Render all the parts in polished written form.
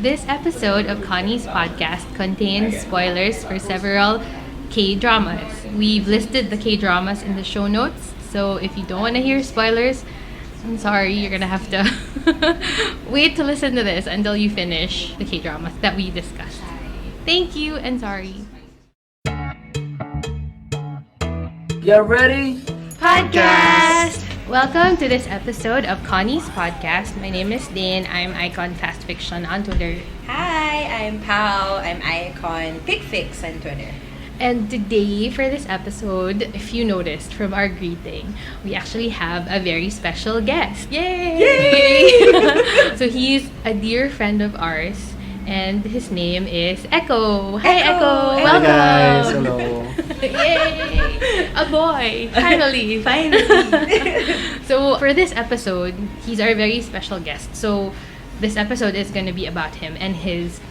This episode of Kony's podcast contains spoilers for several K-dramas. We've listed the K-dramas in the show notes, so if you don't want to hear spoilers, I'm sorry, you're gonna have to wait to listen to this until you finish the K-dramas that we discussed. Thank you and sorry. You ready? Podcast! Welcome to this episode of Kony's podcast. My name is Dane. I'm Icon Fast Fiction on Twitter. Hi, I'm Pao. I'm Icon Pickfix on Twitter. And today, for this episode, if you noticed from our greeting, we actually have a very special guest. Yay! Yay! So he's a dear friend of ours, and his name is Echo. Hi, Echo! Hi Welcome! guys! Hello! Yay! A boy! Finally! So, for this episode, he's our very special guest. So, this episode is going to be about him and his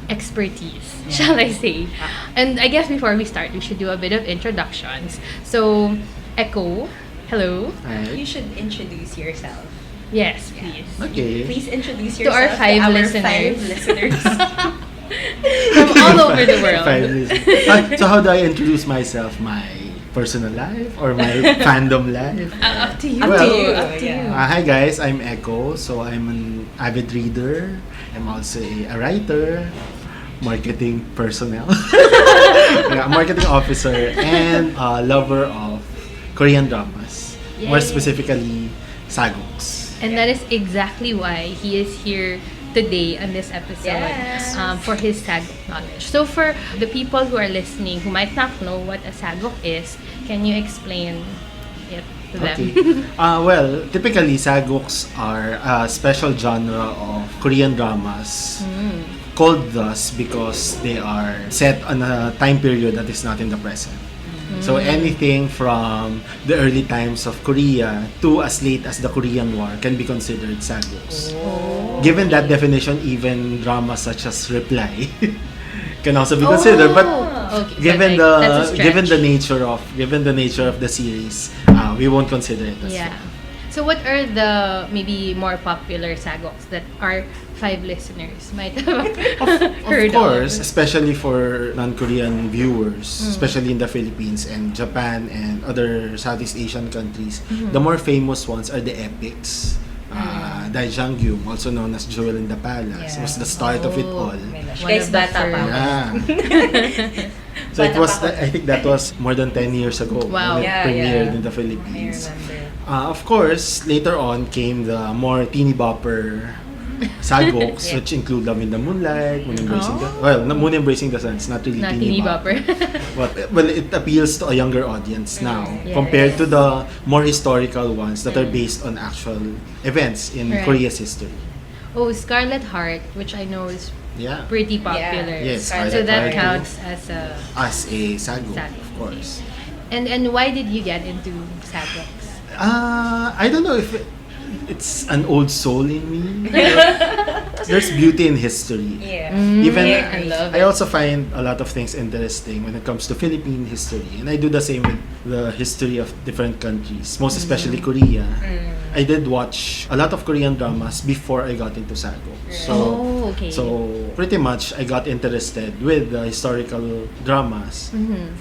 expertise, shall I say. And I guess before we start, we should do a bit of introductions. So, Echo, hello. Hi. You should introduce yourself. Yes, please. Okay. Please introduce To yourself our five our listeners. 5 listeners. From all over the world. So how do I introduce myself? My personal life or my fandom life? Up to you. Up Well, to you. Up to you. Hi guys, I'm Echo. So I'm an avid reader. I'm also a writer, marketing personnel, marketing officer, and a lover of Korean dramas. More Yay. specifically, sagoks. And that is exactly why he is here today on this episode, Yes. for his sagok knowledge. So for the people who are listening who might not know what a sagok is, can you explain it to them? Okay. Well, typically, sagoks are a special genre of Korean dramas called thus because they are set on a time period that is not in the present. So anything from the early times of Korea to as late as the Korean War can be considered sagoks. Given that definition, even dramas such as Reply can also be considered. But Okay, given but that's a stretch. given the nature of the series, we won't consider it as Yeah. that. So what are the maybe more popular sagoks that our 5 listeners might have heard Of course, especially for non-Korean viewers, especially in the Philippines and Japan and other Southeast Asian countries, the more famous ones are the epics. Daejangyum, also known as Jewel in the Palace, Yeah. was the start of it all. Oh my gosh. One Guys, of the bata pa. first. Yeah. So it Bata was, pa ako. I think that was more than 10 years ago Wow. when it Yeah, premiered yeah. in the I Philippines. remember. Of course, later on came the more teeny bopper sagoks, Yeah. which include Love in the Moonlight, Moon Embracing the... Well, Moon Embracing the Sun, it's not really Not teeny teeny bopper. bopper. Well, it appeals to a younger audience now Yes. compared to the more historical ones that are based on actual events in Right. Korea's history. Oh, Scarlet Heart, which I know is Yeah. pretty popular. Yes, So Scarlet that Heart. counts as a... As a sagok, Sagok. of course. And why did you get into sagoks? I don't know if it's an old soul in me. There's beauty in history. Yeah. Even I love I it. also find a lot of things interesting when it comes to Philippine history, and I do the same with the history of different countries, most especially Korea. I did watch a lot of Korean dramas before I got into sagok. Oh, okay. So pretty much I got interested with the historical dramas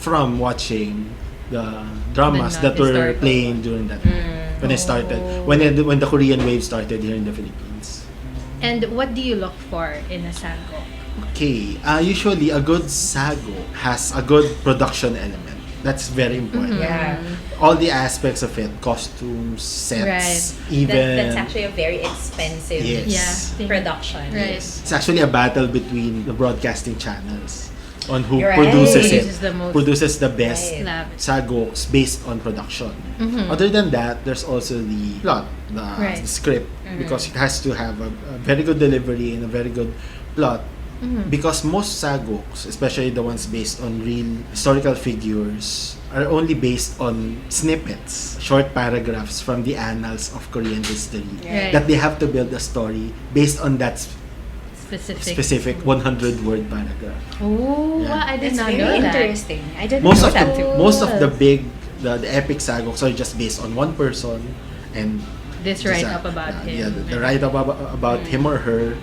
from watching the dramas The that were non-historical playing during that time. When I started, when the Korean wave started here in the Philippines. And what do you look for in a sagok? Okay, usually a good sago has a good production element. That's very important. Yeah. All the aspects of it, costumes, sets, even... That's actually a very expensive Yes. Yeah. production. Right. It's actually a battle between the broadcasting channels on who You're right. produces it, Produces the most produces the best Right. lavish. sagoks based on production. Other than that, there's also the plot, Right. the script, because it has to have a very good delivery and a very good plot. Because most sagoks, especially the ones based on real historical figures, are only based on snippets, short paragraphs from the annals of Korean history. Right. That they have to build a story based on that specific 100-word paragraph. Oh, Yeah. I did That's not very know that. interesting. I didn't Most know of that the too. most of the big the epic sagoks are just based on one person and This write up about him. Yeah, the write up about him or her,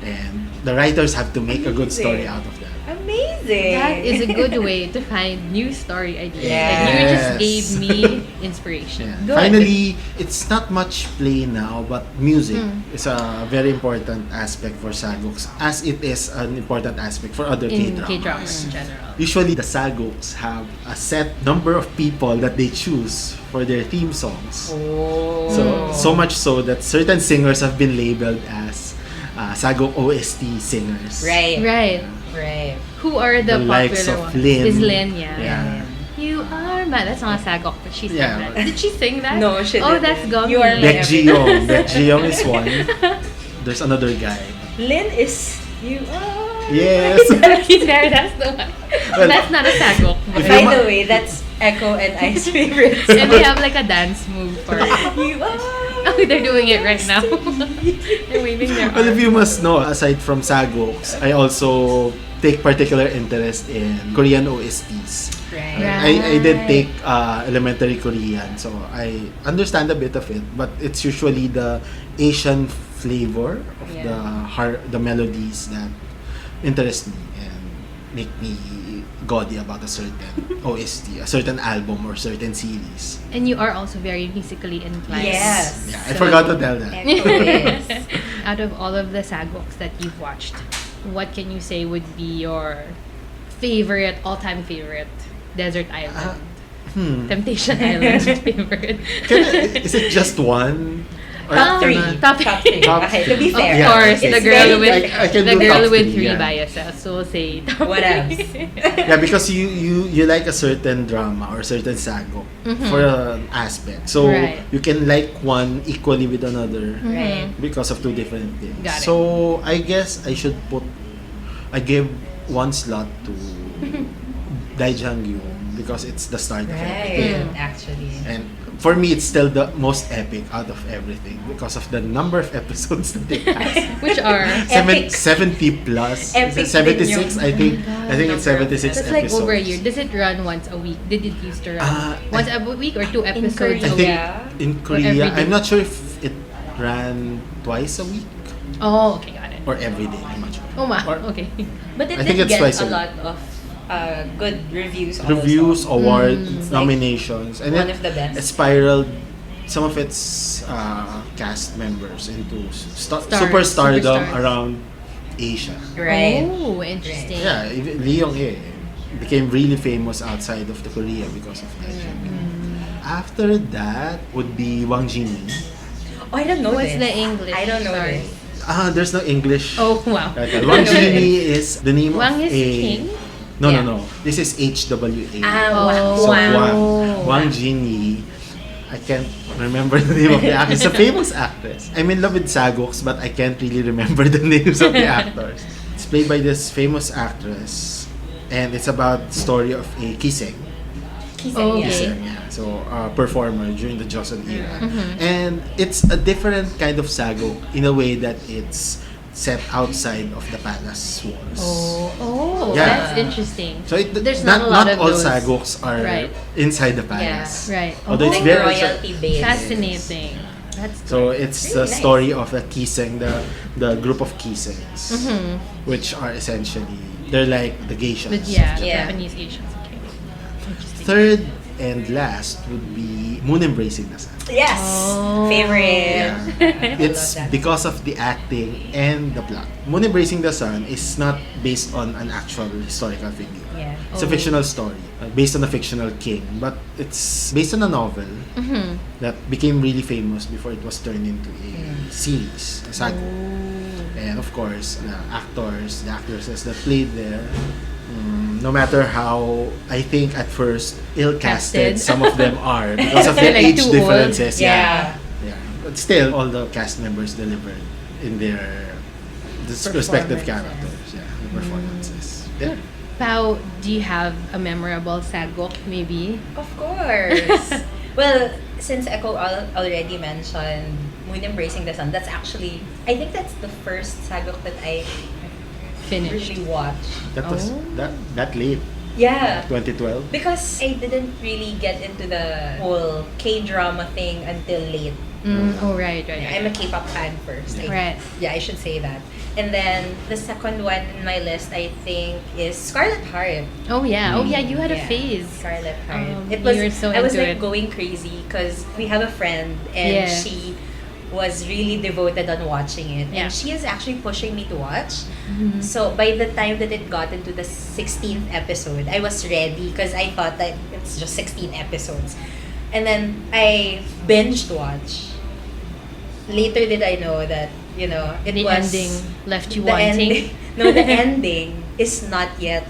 And the writers have to make a good story out of that. Amazing. That is a good way to find new story ideas. Yes. Like you just gave me inspiration. Yeah. Good. Finally, it's not much play now, but music is a very important aspect for sagoks, as it is an important aspect for other in K-dramas. K-dramas in general. Usually, the sagoks have a set number of people that they choose for their theme songs. Oh. So much so that certain singers have been labeled as sagok OST singers. Right. Who are the popular likes of ones? Lin. Is Lin, yeah. Yeah. You are my. That's not a sagok, but she sang Yeah. that. Did she sing that? No, she Oh, didn't. that's Gummy. You are Baek Ji-young. Baek Ji-young is one. There's another guy. Lin is you are. Yes. He's there. That's the one. Well, That's not a sagok. if But By the way, that's Echo and I's favorite. and they have like a dance move for it. You are. Oh, they're doing it right now. They're waving their Well, if arms. you must know, aside from sagoks, I also take particular interest in Korean OSTs. Right. I did take elementary Korean, so I understand a bit of it, but it's usually the Asian flavor of the melodies that interest me and make me gaudy about a certain OST, a certain album or certain series. And you are also very musically inclined. Yes. Yeah, I forgot to tell that. Echo is. Out of all of the sagoks that you've watched, what can you say would be your favorite, all-time favorite desert island? Temptation Island favorite. Is it just one? Or Top three. can I- Top Top three. Top Okay, three. to be Of fair. Yeah, course, okay. the It's girl very with different. I can the do girl top with three, three yeah. biases. So we'll say top What else? Yeah, because you like a certain drama or certain sagok for an aspect. So Right. you can like one equally with another Right. because of two different things. Got it. So I guess I give one slot to Daijangyu because it's the start of everything. Right. Actually. And for me, it's still the most epic out of everything because of the number of episodes that it has. which are Epic. 70 plus. Epic 76, I think. God. I think it's 76 that's like episodes. over a year. Does it run once a week? Did it used to run once a week or 2 episodes Korea. I a think week? Yeah. in every Korea, day. I'm not sure if it ran twice a week Oh, okay, got it. or every day. I'm not sure. Oh ma, Or- okay. But it I think did it's get twice a a lot of good reviews. Reviews, Also. awards, It's like nominations, and one it, of the best. it spiraled some of its cast members into superstardom superstars. around Asia. Right. Oh, interesting. Yeah, even Lee Young-hae became really famous outside of the Korea because of that. After that would be Wang Jingyi. Oh, I don't know What's this. the English? I don't know Sorry. this. There's no English. Oh, wow. title. Wang Jingyi is the name Wang of is a... king? No, Yeah. no. This is HWA. Ah, So wow. Wang Jingyi, I can't remember the name of the actress. It's a famous actress. I'm in love with sagoks, but I can't really remember the names of the actors. It's played by this famous actress, and it's about the story of a kiseng. Oh, okay. Kiseng, yeah. So, performer during the Joseon era. And it's a different kind of sagok in a way that it's set outside of the palace walls. Oh, Yeah. that's interesting. So There's not a lot of all those. sagoks are Right. inside the palace. Right. Although it's Like very royalty based. Fascinating. That's So it's Really the nice. story of the kiseng, the group of kisengs, which are essentially they're like the geishas. But yeah, Yeah. Japanese Asians. Okay. Interesting. Third and last would be Moon Embracing the Sun. Yes. Oh. Favorite. Yeah. I It's love that. because of the acting and the plot. Moon Embracing the Sun is not based on an actual historical figure. Yeah. It's a Oh. fictional story based on a fictional king, but it's based on a novel that became really famous before it was turned into a series, a saga. And of course, the actors, the actresses that played there, no matter how I think at first ill-casted Casted. some of them are because of their Like age too old. differences. Yeah. Yeah. But still, all the cast members delivered in their respective characters. Yeah, the performances. Yeah. Pao, do you have a memorable sagok maybe? Of course. Well, since Echo already mentioned Moon Embracing the Sun, that's actually, I think that's the first sagok that I Finished. really watched. That was Oh. that late, Yeah. 2012. Because I didn't really get into the whole K-drama thing until late. Oh, right. Yeah, I'm a K-pop fan first. Right. Yeah, I should say that. And then the second one in my list, I think, is Scarlet Heart. Oh, yeah. You had a Yeah, phase. Scarlet Heart. You were so I was into like it. going crazy because we have a friend and Yeah. she was really devoted on watching it. Yeah. And she is actually pushing me to watch. Mhm. So by the time that it got into the 16th episode, I was ready because I thought that it's just 16 episodes. And then I binged watch. Later did I know that, it The was... ending left you the wanting. ending- no, the ending is not yet...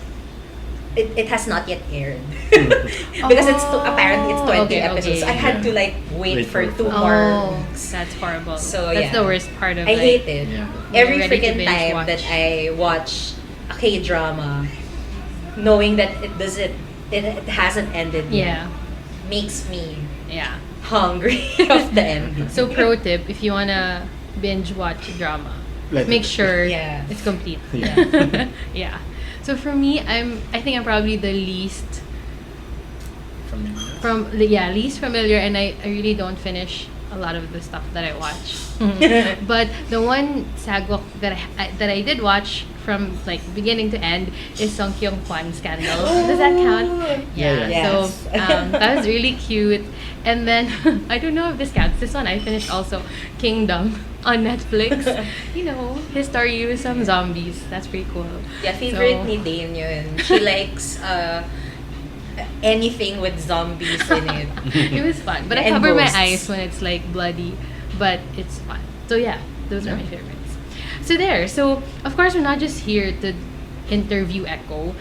It has not yet aired. Because apparently it's 20 okay, episodes. So I had to wait Wait for for 2 it. more Oh, weeks. that's horrible. So, that's yeah. the worst part of I hate it. Yeah. Every You're ready to freaking binge time watch. that I watch a K-drama, knowing that it hasn't ended Yeah. yet, makes me Yeah. hungry of the ending. So pro tip, if you wanna binge watch drama, Let make it- sure Yeah. it's complete. Yeah. Yeah. So for me, I think I'm probably the least least familiar, and I really don't finish a lot of the stuff that I watch. But the one sagok that I did watch from beginning to end is SungkyunKON Scandal. Does that count? Yeah. Yes. So that was really cute. And then I don't know if this counts. This one I finished also, Kingdom on Netflix. His story with some zombies. That's pretty cool. Yeah, favorite So- ni Dane yun. She likes anything with zombies in it. It was fun, but I And cover my ghosts. eyes when it's bloody, but it's fun. So yeah, those are my favorites. So of course we're not just here to interview Echo.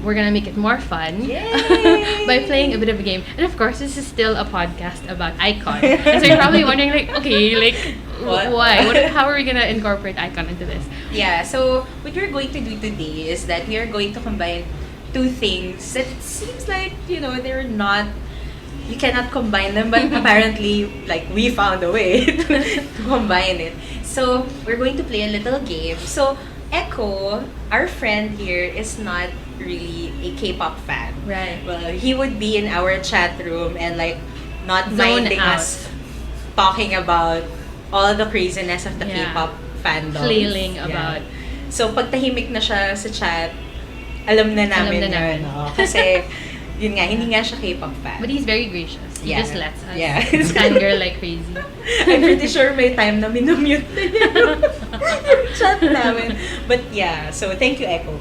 We're gonna make it more fun Yay! by playing a bit of a game. And of course, this is still a podcast about Icon. And so you're probably wondering, What? why? How are we gonna incorporate Icon into this? Yeah, so what we're going to do today is that we are going to combine two things that seems like, they're not... You cannot combine them, but apparently, we found a way to combine it. So, we're going to play a little game. So, Echo, our friend here, is not really a K-pop fan. Right. Well, he would be in our chat room and not Zone minding out. us talking about all the craziness of the Yeah. K-pop fandom. Flailing about. So, pag tahimik na siya sa chat, alam na namin yun. Oo. Kasi, yun nga, hindi nga siya K-pop fan. But he's very gracious. He Yeah. just lets us Yeah. fangirl like crazy. I'm pretty sure may time na minumute na niya yung chat namin. But yeah, so thank you, Echo.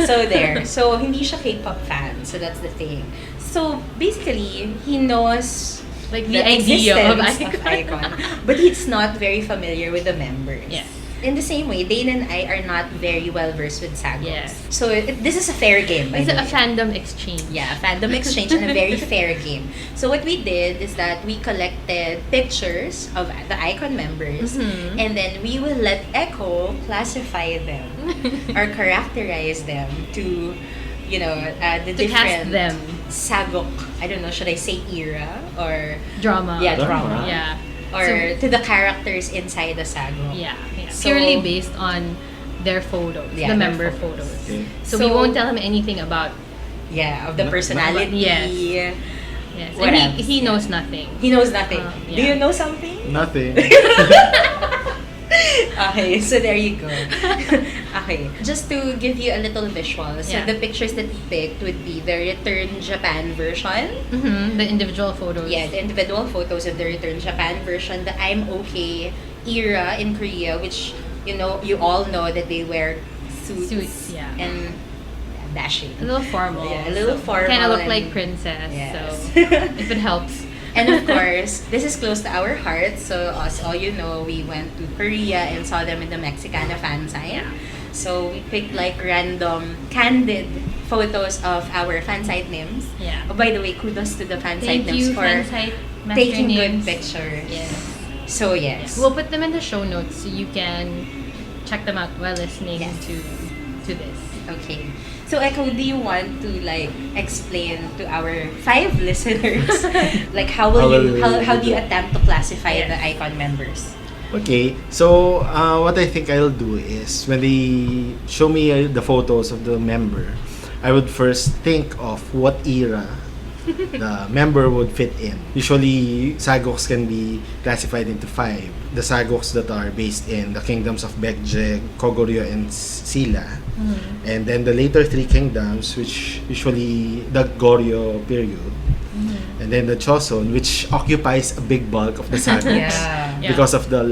So there. So, hindi siya K-pop fan. So, that's the thing. So, basically, he knows The the idea of existence of Icon. But he's not very familiar with the members. Yes. In the same way, Dane and I are not very well versed with Sagoks. Yes. So this is a fair game. By It's the a way. fandom exchange. Yeah, fandom exchange and a very fair game. So what we did is that we collected pictures of the Icon members, Mhm. and then we will let Echo classify them or characterize them to, the To different cast them. Sagok. I don't know, should I say era or Drama. yeah, Drama. drama. Yeah. Or So- to the characters inside the Sagok. Yeah. So- Purely based on their photos, Yeah, the their member photos. photos. Okay. So, we So- won't tell him anything about. Yeah, of the No, personality. Yes. Yes. What And else? he knows nothing. He knows nothing. Yeah. Do you know something? Nothing. Okay, so there you go. Okay, just to give you a little visual, so Yeah. the pictures that we picked would be the Return Japan version. The individual photos. Yeah, the individual photos of the Return Japan version, the I'm Okay era in Korea, which, you all know that they wear suits, Yeah. and dashing. A little formal. Yeah, a little formal Kind of look and- like princess. Yes. So if it helps. And of course, this is close to our hearts. So as all you know, we went to Korea and saw them in the Mexicana fan sign. Yeah. So we picked random candid photos of our fan site names. Yeah. Oh, by the way, kudos to the fan site Thank names you, for fansite master taking names. good pictures. Yes. So yes. We'll put them in the show notes so you can check them out while listening Yes. to this. Okay. So Echo, do you want to explain to our 5 listeners how do you attempt to classify Yes. the Icon members? Okay, so what I think I'll do is when they show me the photos of the member, I would first think of what era the member would fit in. Usually, sagoks can be classified into 5. The sagoks that are based in the kingdoms of Baekje, Kogoryo, and Silla. And then the later 3 kingdoms, which usually the Goryeo period. And then the Choson, which occupies a big bulk of the sagoks Yeah. because of the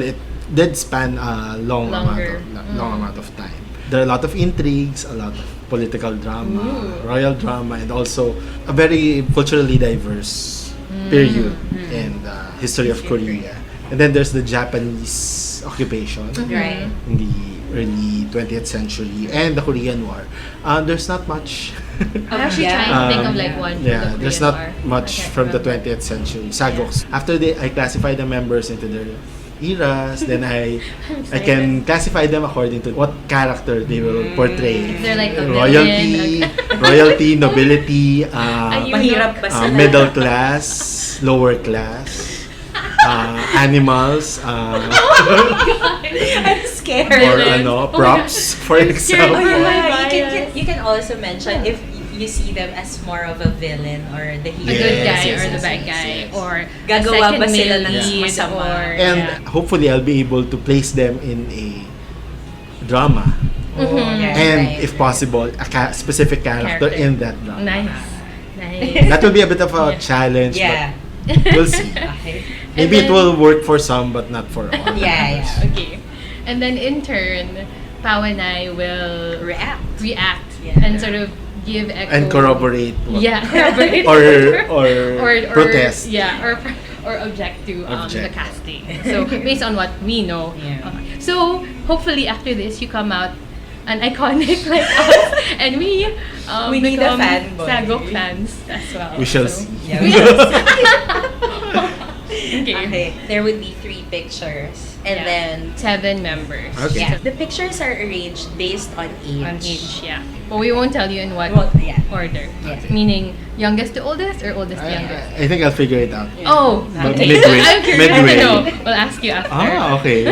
it did span a long Longer. amount of time. There are a lot of intrigues, a lot of political drama, royal drama, and also a very culturally diverse period in the history of Korea. And then there's the Japanese occupation Right. in the early 20th century and the Korean War. There's not much. I'm actually Yeah. trying to think of like one. Yeah, from the there's Korean not War. much I can't from the remember. 20th century. Sagoks. After I classify the members into their eras, then I can classify them according to what character they will portray. If they're like a royalty, villain, royalty, nobility, Mahirap ba sila? middle class, lower class, animals, I'm scared. or Villains. props, for I'm scared. Oh, example. yeah. You can also mention if you see them as more of a villain or the A hero. good guy Yes, or yes, the bad yes, guy yes. or Gagawa second ba sila male ng lead masama? or And yeah. hopefully I'll be able to place them in a drama. Oh, Mhm. yeah, And right. if possible, a specific character Character. in that drama. Nice. Nice. That will be a bit of a Yeah. challenge, Yeah. but we'll see. Okay. Maybe And it then- will work for some, but not for all. Yeah, yeah. Okay. And then in turn, Pao and I will React. Yeah. and sort of give echo. And corroborate. Yeah, corroborate. Or protest. Yeah, or object to the Object. casting. So based on what we know. Yeah. So hopefully after this you come out an iconic like us, and we We need a become fanboy. Sagok fans as well. We shall So- see. Yeah, We we shall see. Okay. There would be 3 pictures. And Yeah. then 7 members. Okay. yeah, the pictures are arranged based on age. On age, yeah. But we won't tell you in what Well, yeah. order. Yeah. Meaning youngest to oldest or oldest to youngest? I think I'll figure it out. Yeah. Oh, But okay. midway- I'm curious midway. to know. We'll ask you after. Okay.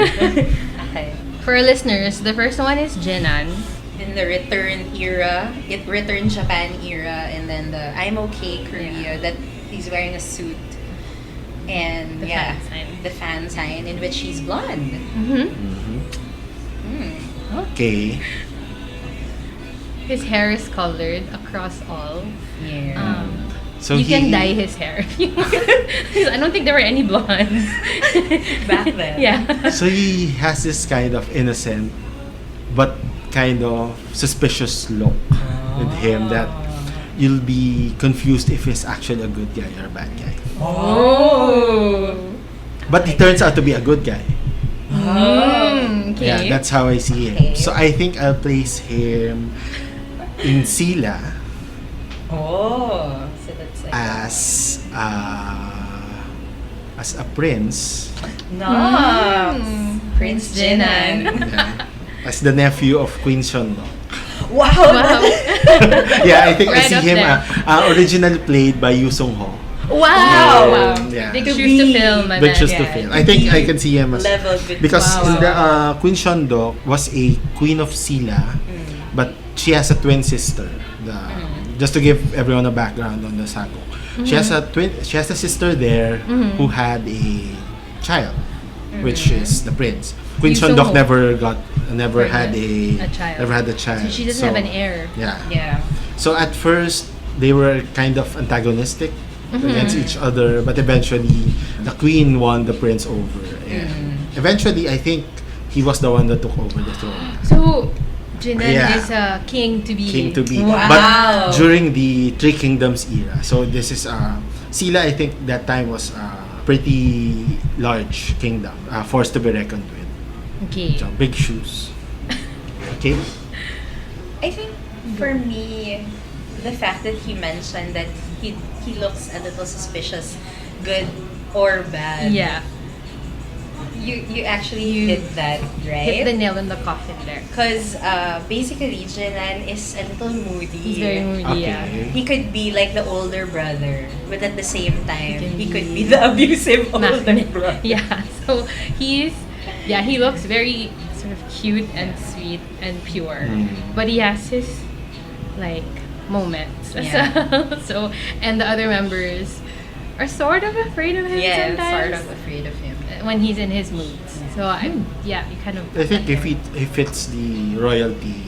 Okay. For our listeners, the first one is Jinan. In the return era, return Japan era, and then the I'm okay Korea, that he's wearing a suit. And The yeah, fan sign. the fan sign in which he's blonde. Mm-hmm. Okay. His hair is colored across all. Yeah. So You can dye his hair if you want. 'Cause I don't think there were any blondes. Back then. Yeah. So he has this kind of innocent, but kind of suspicious look with him that you'll be confused if he's actually a good guy or a bad guy. Oh. But he turns out to be a good guy. Okay. Yeah, that's how I see him. Okay. So I think I'll place him in Sila Oh. So that's like as a prince, Prince Jinan. yeah, as the nephew of Queen Shondong. Wow. Wow. Yeah, I think I Right see up him there. originally played by Yoo Sung Ho. Wow. Wow. Yeah. Big To shoes to be- fill, man. Big shoes to Yeah, fill. to I think be I can see him as level between. because Wow, in the wow. Queen Shondong was a queen of Silla, but she has a twin sister. Just to give everyone a background on the Sago, she has a sister there who had a child, which is the prince. Queen Yoo Shondong Sung-ho. never had A child. never had a child. So she doesn't have an heir. Yeah. Yeah. So at first they were kind of antagonistic against each other, but eventually the queen won the prince over, and eventually I think he was the one that took over the throne. So, Jinan Yeah. is a king to be. King to be, Wow. but during the Three Kingdoms era. So this is Silla. I think that time was a pretty large kingdom, forced to be reckoned with. Okay. So big shoes. Okay. I think for me, the fact that he mentioned that he looks a little suspicious, good or bad. Yeah. You actually You hit that, Hit the right? nail in the coffin there. Because basically, Jinan is a little moody. He's very moody, yeah. He could be like the older brother, but at the same time, can he could be be the abusive older Nah. brother. Yeah. So he looks very sort of cute and sweet and pure, but he has his like moments. Yeah. So and the other members are sort of afraid of him Yeah, sometimes sort of afraid of him. when he's in his moods. So you kind of. I think he fits the royalty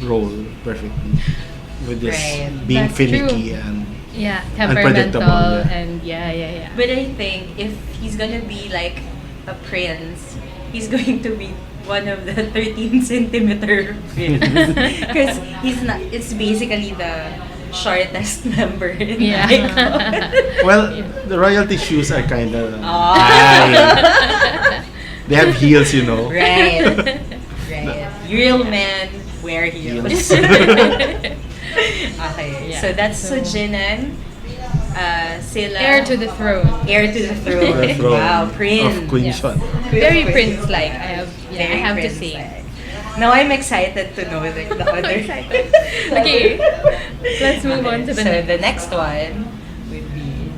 role perfectly with this Right. being That's finicky true. and Yeah, temperamental Unpredictable, yeah. and yeah. But I think if he's gonna be like a prince, he's going to be one of the 13 centimeter prince. Because he's not, it's basically the shortest member in Yeah. Icon. well, the royalty shoes are kind of Oh. they have heels, you know. Right. Right. Real men wear heels. Heels. Okay. Yeah. So that's So- Sujinan. Sila. Heir to the throne. Heir to the throne. The throne Wow, prince. of Queen Yes. Shon. Very Queen. prince-like. I have to say. prince-like. Now I'm excited to know the other. Excited. Okay, let's move on to the so next. the next one would be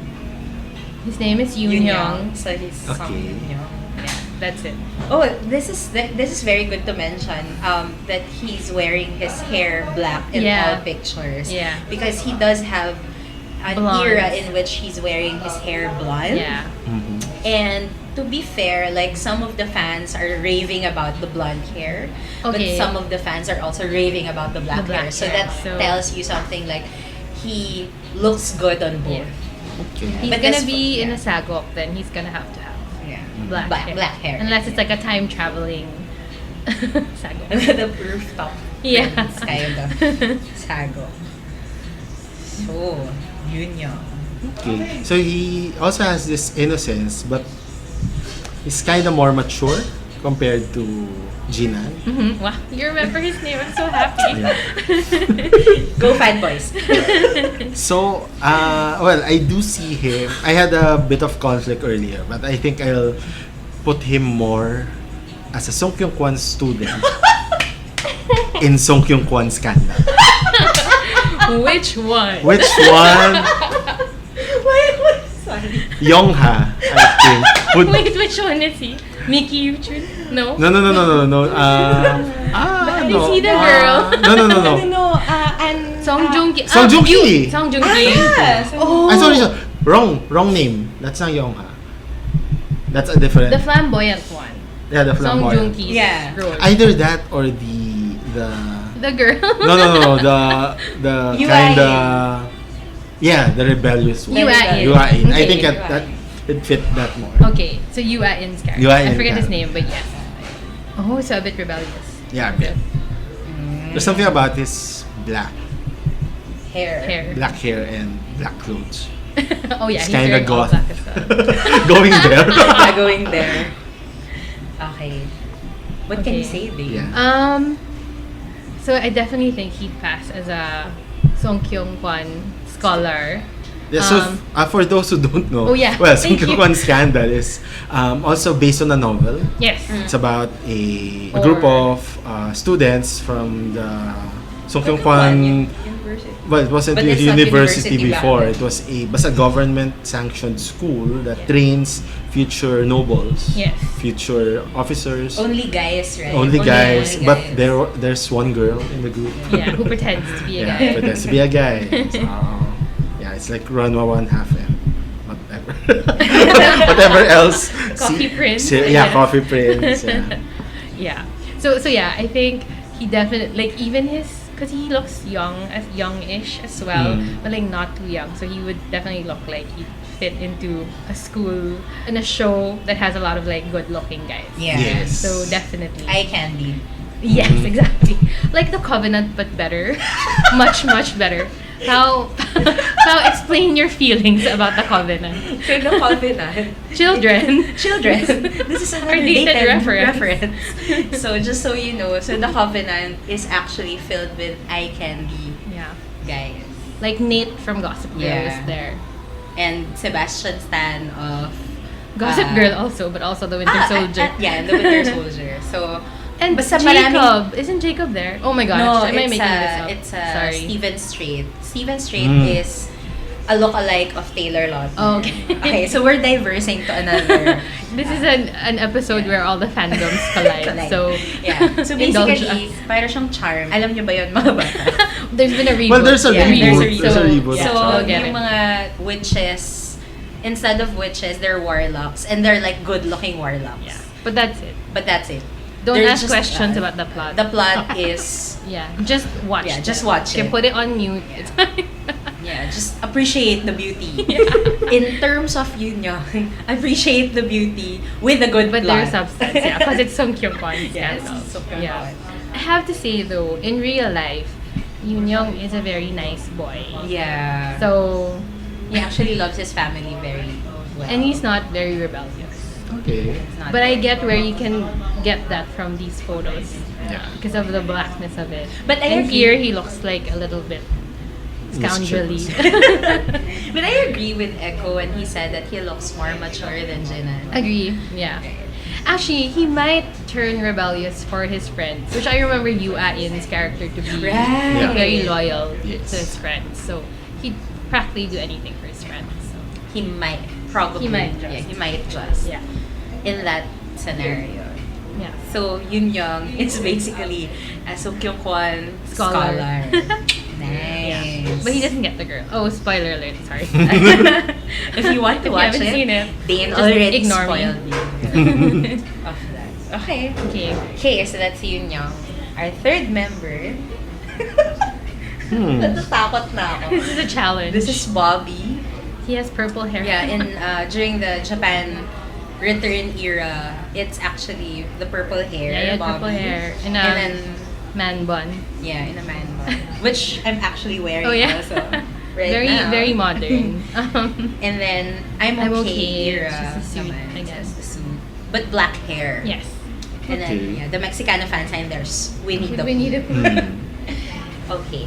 His name is Yoon Young. So he's Okay. Song Yoon-young. Yeah, that's it. Oh, this is very good to mention. That he's wearing his hair black in Yeah. all pictures. Yeah. Because he does have an Blonde. era in which he's wearing his hair blonde. Yeah. Mhm. And to be fair, like some of the fans are raving about the blonde hair, Okay. but some of the fans are also raving about the black, The black hair. So hair, that so- tells you something like he looks good on both. Okay. He's But gonna this- be in yeah. a sagok, then he's gonna have to have Yeah. black hair. Black hair. Unless it's like a time traveling sagok. the rooftop. Yeah. prince kind of sago. So, yun yun. Okay. So he also has this innocence, but he's kind of more mature compared to Jinan. Mhm. Wow, you remember his name. I'm so happy. Go fanboys. So, well, I do see him. I had a bit of conflict earlier, but I think I'll put him more as a SungkyunKON student in SungkyunKON scandal. Which one? Which one? Why? Sorry. Yongha, I think. Would, Wait, which one is he? Mickey Yuchun? No? no. Is he the girl? No. And Song Joong Ki. Song Joong Ki. Song Joong Ki. Oh. I'm sorry. Wrong name. That's not Yongha. That's a different. The flamboyant one. Yeah, the Song Joong flamboyant. Ki's Yeah. role. Either that or the The girl. no the Yu kind Ain. of yeah, the rebellious one. Yu Ain. Yu Ain. I Okay, think Yu that it fit that more. Okay, so Yu Ain's character. Yu Ain I forget his character. name, but yes. Oh, so a bit rebellious. Yeah, a bit. There's something about his black Hair. hair and black clothes. Oh yeah, It's he's kind wearing of all goth. black as well. Going there. Yeah, going there. Okay. What can you Okay. say, Dave? Yeah. So I definitely think he'd pass as a SungkyunKON scholar. Yeah, so Um, for those who don't know, Oh, yeah. well, Thank you. SungkyunKON Scandal is also based on a novel. Yes. It's about a Or- group of students from the SungkyunKON. University. Well, it wasn't But a it's not university university before. back It was a government-sanctioned school that trains future nobles, Yes. future officers, Only guys, right? only guys. only But guys. there's one girl in the group. Yeah, who pretends to be a Yeah, guy. pretends to be a guy. So, yeah, it's like Ranma 1/2 and whatever, whatever else. Coffee Prince. Yeah, Coffee Prince. Yeah. Yeah. So yeah, I think he definitely like even his because he looks youngish as well, Mm. but like not too young. So he would definitely look like he'd fit into a school in a show that has a lot of like good-looking guys. Yeah. Yes. So definitely. Eye candy. Yes, Mhm. exactly. Like the Covenant, but better. Much better. How explain your feelings about the Covenant? So the Covenant. Children. This is Our another dated dated reference. So just so you know, so the Covenant is actually filled with eye candy Yeah. guys. Like Nate from Gossip Girl Yeah. is there. And Sebastian Stan of Gossip Girl also, but also the Winter Soldier. Yeah, the Winter Soldier. So And basta Jacob. Isn't Jacob there? Oh my gosh. no, am I making this up? it's Sorry. Steven Strait. Steven Strait Mm. is a look-alike of Taylor Lautner. Oh, okay. Okay, so we're diversing to another. This is an episode where all the fandoms collide. So, yeah. So indulge basically, us. parang siyang charm. Alam niyo ba yun, mga bata? There's been a reboot. Well, there's a Yeah, reboot. there's a reboot. So, I'll get yung it. mga witches, instead of witches, they're warlocks. And they're like good-looking warlocks. Yeah. But that's it. But that's it. Don't They're ask just, questions about the plot. The plot is, Yeah. Just watch Yeah, it. just watch You can it. put it on mute. It's fine. yeah, just appreciate the beauty. In terms of Yoon Young, appreciate the beauty with a good But plot. there's substance, yeah. Because it's SungkyunKON Yes, scandal. SungkyunKON. Yeah. I have to say though, in real life, Yoon Young is a very nice boy. Yeah. So, He actually loves his family very well. and he's not very rebellious. Okay. It's not But I very- get where you can get that from these photos. Yeah. Because of the blackness of it. But I and agree. here he looks like a little bit scoundrelly. But I agree with Echo when he said that he looks more mature than Jinan. Agree, yeah. Actually, he might turn rebellious for his friends, which I remember you, Ian's character, to be Right. Yeah. very loyal Yes. to his friends. So he'd practically do anything for his friends. So. He might probably. He might Yeah, just. he might just. Yeah, In that scenario. yeah. So Yoon Young is basically a SungkyunKON Scholar. scholar. Nice. But he doesn't get the girl. Oh, spoiler alert! Sorry. If you want to If you watch haven't it, seen it, Dane just already ignore me. spoiled you of that. Okay. Okay. Okay, so that's Yoon Young. Our third member. Hmm. Natatakot na ako. This is a challenge. This is Bobby. He has purple hair. Yeah, in during the Japan return era, it's actually the purple hair. Yeah, he had Bobby. purple hair and And then man bun. yeah, in a man bun, which I'm actually wearing Oh yeah. also right very now. very modern. And then I'm I'm okay, okay, era just a suit, naman, I guess. just a suit. But black hair. Yes. And then Okay. yeah, the Mexicana fan sign there's Winnie the We need Pooh. a Hmm. Okay.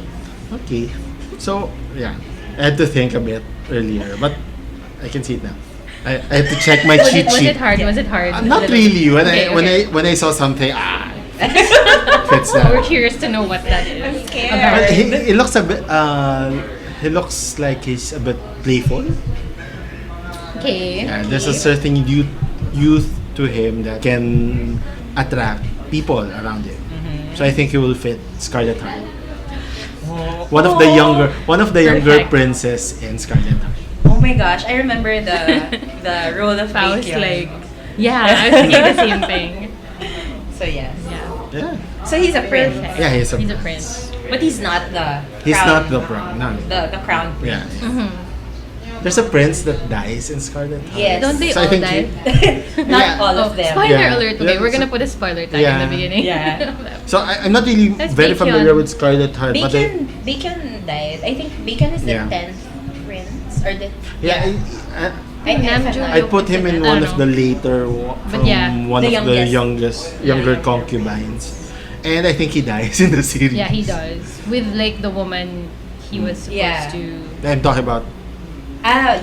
Okay. So, yeah. I had to think a bit earlier, but I can see it now. I had to check my Was cheat it sheet. hard? Was it hard? Not really. When Okay, when I saw something, fits that. We're curious to know what that is. I'm scared. about. But he looks a bit. He looks like he's a bit playful. Okay. Yeah, there's a certain youth to him that can attract people around him. So I think he will fit Scarlet Heart. One of the younger Perfect. princes in Scarlet Heart. Oh my gosh, I remember the role of I was Baekhyun. like, yeah, I was thinking the same thing. So yes. Yeah. Yeah. So he's a prince. Perfect. Yeah, he's a prince. But he's not the He's crown, not the crown. No. the crown Yeah. prince. Mm-hmm. There's a prince that dies in Scarlet Heart. Yes. Don't they So I all think die? Not Yeah. all Oh, of them. spoiler Yeah. alert. Okay, Yeah, we're gonna so- put a spoiler tag in Yeah. the beginning. Yeah. So I'm not really That's very Baekhyun. familiar with Scarlet Heart, but Bacon died. I think Bacon is the Yeah. 10th prince or the yeah, Namjoon. I put him in I one don't of know. the later But yeah, one the of the youngest. younger Yeah. concubines, and I think he dies in the series. Yeah, he does. With like the woman he was supposed Yeah. to. I'm talking about.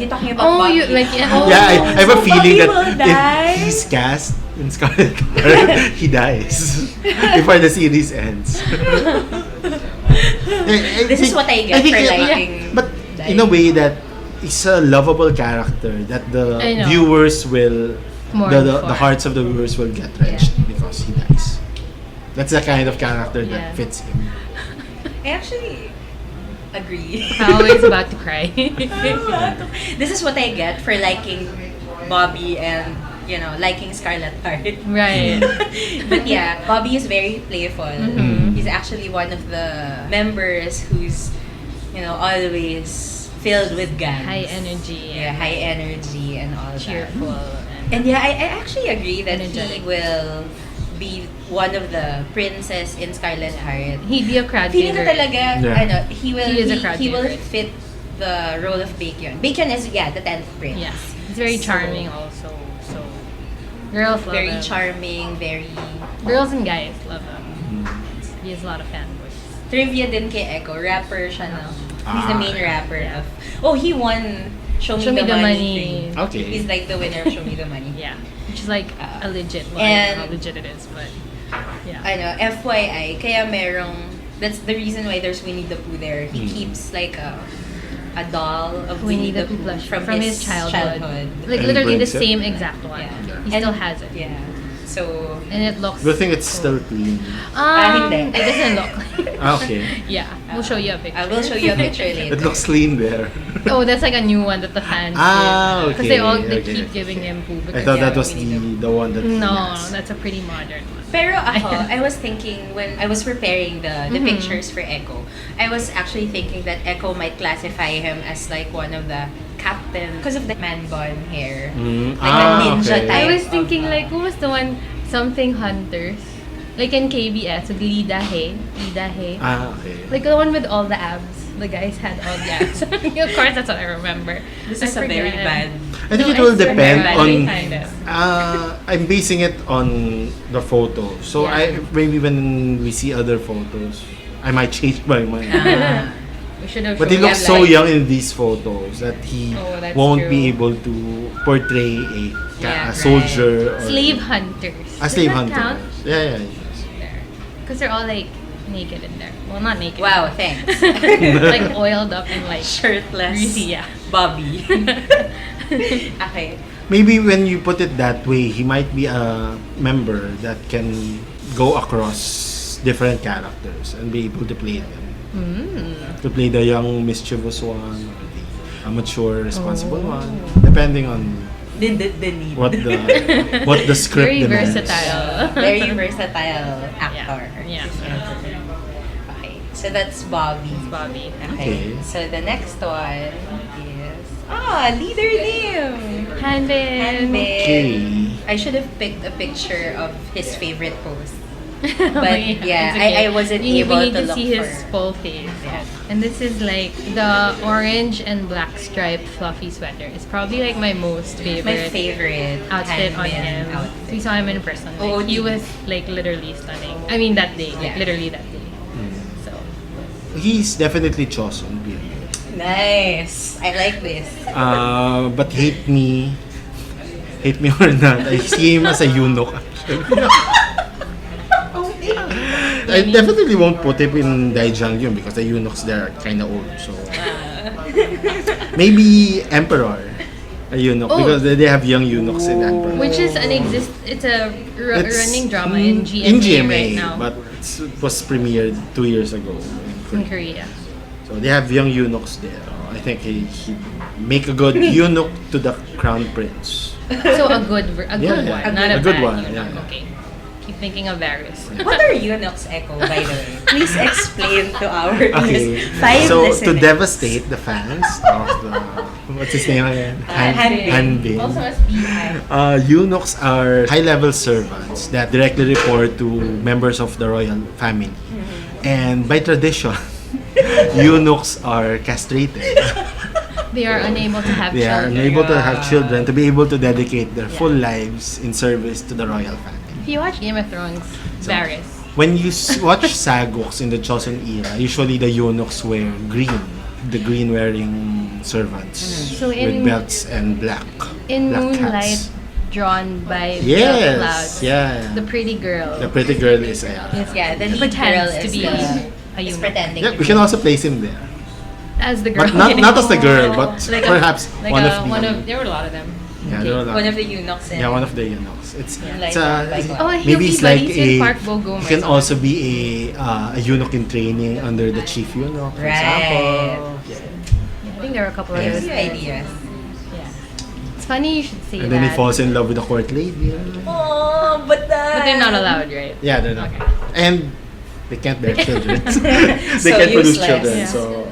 you're talking about Oh, Bobby. you like yeah. Oh, Yeah, I have a so feeling Bobby will that die? if he's cast in Scarlet Heart, he dies before the series ends. This is what I get for liking but in a way that it's a lovable character that I the know. viewers will, Mourn the for. hearts of the viewers will get wrenched because he dies. That's the kind of character Yeah. that fits him. I actually agree. Always about to cry. This is what I get for liking Bobby and liking Scarlet Heart. Right. But yeah, Bobby is very playful. Mhm. He's actually one of the members who's always filled with guns. High energy. Yeah, high energy and all Cheerful. that. And yeah, I actually agree that Energetic. he will be one of the princes in Scarlet Heart. He'd be a crowd Feeling ko favorite. talaga, Yeah. he will He is a crowd he will favorite. fit the role of Baekhyun. Baekhyun is the 10th prince. Yeah. He's very So, charming also. So girls love Very him. charming, very Girls and guys love him. He has a lot of fanboys. trivia din kay Echo. Rapper siya na. He's the Ah. main rapper Yeah. of. Oh, he won Show Me the Money. thing. Okay. He's like the winner of Show Me the Money. Yeah. Which is like a legit. Well, I And- don't know how legit it is, but yeah. I know, FYI, kaya merong, that's the reason why there's Winnie the Pooh there. He keeps like a a doll of Winnie Winnie the the Pooh Pooh plush from his childhood. Like And literally the brings it. same exact one. Yeah. He still has it. Yeah. So, And it looks Good thing it's cool. still clean. It hindi. doesn't look like Okay. Yeah, we'll show you a picture. I will show you a picture later. It looks clean there. Oh, that's like a new one that the fans Ah, Because they okay, keep okay. giving him poo. I because thought they that was really do. the one that. No, yes. that's a pretty modern one. Pero ako, I was thinking when I was preparing the Mhm. pictures for Echo, I was actually thinking that Echo might classify him as like one of the captain because of the man bun hair. Mm, Like a ninja okay. type. I was thinking of, like, who was the one? Something Hunters. Like in KBS, with Lida He. Okay. Like the one with all the abs. The guys had all the abs. Of course, that's what I remember. This I is a very forget. bad. I think No, it will it's depend very on. kind of. I'm basing it on the photo. So Yeah. maybe when we see other photos, I might change my mind. We should have But he shown looks you, so like- young in these photos that he Oh, that's won't be true. able to portray Yeah, a soldier. Or Slave hunters. A slave Does that hunter. count? Yeah, yes. There. Because they're all like naked in there. Well, not naked. Wow, thanks. Like oiled up and like Shirtless. greasy, yeah. Bobby. Okay. Maybe when you put it that way, he might be a member that can go across different characters and be able to play them. To play the young mischievous one or the mature responsible Oh. one, depending on The need. what the script Very demands. versatile. Very versatile actor. Yeah. Okay. So that's Bobby. Bobby. Okay. Okay. So the next one is leader name. Hanbin. Hanbin. Okay. I should have picked a picture of his favorite post. But yeah, I wasn't able we need to to look see his for- full face. Yeah. And this is like the orange and black striped fluffy sweater. It's probably like my most My favorite favorite outfit on Hanbin him. outfit. We saw him in person. Like, Oh, he di- was like literally stunning. I mean that day, like Yeah. literally that day. So He's definitely chosen. Nice. I like this. But hate me or not, I see him as a eunuch. Actually. I definitely won't put him in Daejeongyun because the eunuchs there are kind of old. So maybe Emperor, a eunuch, Oh. because they have young eunuchs in Emperor. which is it's a It's running drama in GMA, right now but it was premiered 2 years ago in Korea. So they have young eunuchs there. I think he make a good eunuch to the crown prince. So a good Yeah, one, yeah. not A a good bad one, eunuch. yeah. Okay. Keep thinking of Varys. What are eunuchs, Echo, by the way? Please explain to our Okay, five so to listeners. devastate the fans of the what's his name again? Hanbin. Hanbin. Also as beehive. Eunuchs are high-level servants that directly report to members of the royal family. And by tradition, eunuchs are castrated. They are unable to have They are children. unable to have children to be able to dedicate their full Yeah. lives in service to the royal family. If you watch Game of Thrones, Varys. When you watch sagoks in the Joseon era, usually the eunuchs wear green. The green wearing servants So in- with belts and black. In black Moonlight, hats. drawn by the Yes, clouds. yeah. The pretty girl. The pretty girl is Yeah, the lead pretends girl to is be the- a is eunuch. pretending. Yeah, to we be- can also place him there. As the girl. But not as the girl, but Like perhaps like one a, of the there were a lot of them. yeah, Okay. there were a lot. One of the eunuchs. Yeah, one of the eunuchs. It's Like it's a like Oh, he'll maybe be it's like buddies with a Park Bo Gum you or can something. also be a eunuch in training under the chief eunuch, for Right. example. I think there were a couple of Yeah. those. Few ideas. Yeah. It's funny you should say And that. then he falls in love with a court lady. Oh, but But they're not allowed, right? Yeah, they're not. Okay. And they can't bear children. they So can't produce useless. children. Yeah. So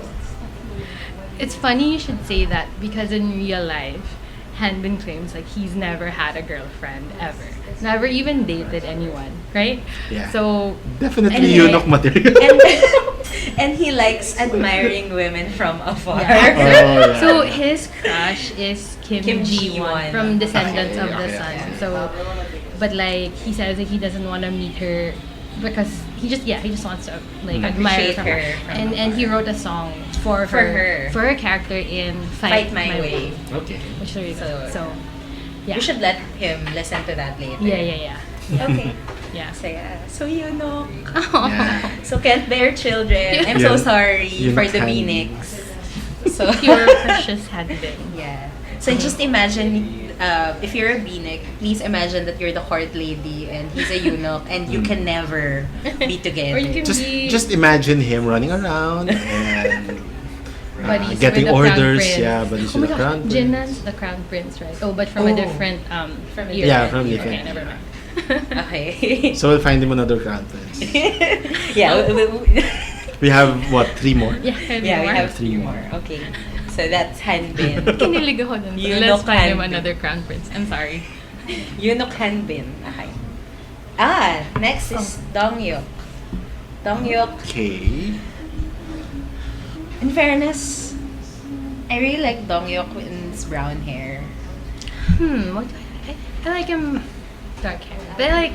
It's funny you should say that because in real life, Hanbin claims like he's never had a girlfriend ever. Never even dated anyone, right? Yeah. So definitely And eunuch material. and, and he likes admiring women from afar. Yeah. Oh, yeah. So his crush is Kim, Kim Ji-won Ji-won. from Descendants Okay, of the okay, Sun. okay. So, but like he says that he doesn't want to meet her because he just wants to like admire Appreciate from her her. from And he wrote a song for her character in Fight My Way. Okay. which is really good. So yeah. We should let him listen to that later. Yeah. Okay. Yeah. So yeah. So eunuch. Yeah. So can't bear children. I'm so Yeah. sorry Eunuch for the hand. Phoenix. So Pure precious Hanbin. yeah. So just imagine, if you're a Binik, please imagine that you're the court lady and he's a eunuch and you can never be together. Or you can be Just imagine him running around and buddies getting with the Crown orders. Prince. Yeah, buddies Oh with my the crown gosh, prince. Jinnan's the crown prince, right? Oh, but from a Oh. different From a era. Yeah, from Okay, different. never mind. Okay. So we'll find him another crown prince. Yeah. We have what, 3 more? Yeah, Yeah, we more. have 3 more. Okay. So that's Hanbin. Kinilig ako dun. You Let's know find him Hanbin. another crown prince. I'm sorry. Eunuch Hanbin. Okay. Next is Dongyuk. Dongyuk, Okay. in fairness, I really like Dongyuk with his brown hair. What do I like him dark hair. But I like